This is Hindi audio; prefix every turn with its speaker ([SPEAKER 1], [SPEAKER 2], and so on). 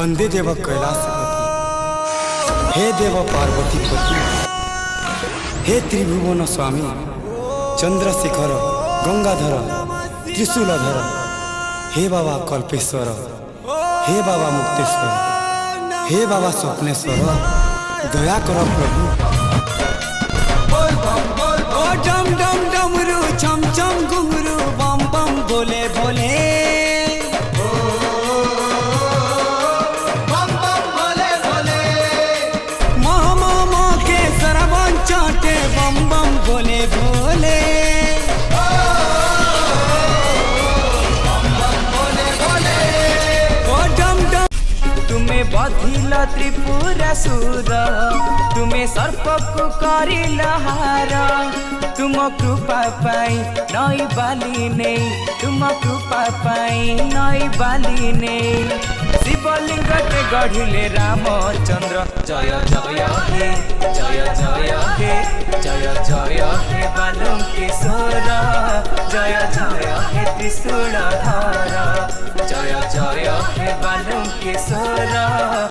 [SPEAKER 1] वंदे देव कैलाशपति, हे देव पार्वती पति, हे त्रिभुवन स्वामी चंद्रशेखर गंगाधर त्रिशूलधर, हे बाबा कल्पेश्वर, हे बाबा मुक्तेश्वर, हे बाबा स्वप्नेश्वर, दया कर प्रभु। ओ डम डम डमरू छम छम घुंघरू बम बम बोले बोले, चाटे बम बम बोले बोले, ओ डम डम। तुम्हें बधिल त्रिपुरासुर, तुम्हें सर्प को करिल हार, तुम कृपा पाई नई बाली ने, तुम कृपा पाई नई बाली ने, शिवलिंग के गढ़िले रामचंद्र, जय जय हे जय जय हे जय जय हे बालुकेश्वर, जय जय हे त्रिशूलधर, जय जय हे बालुकेश्वर।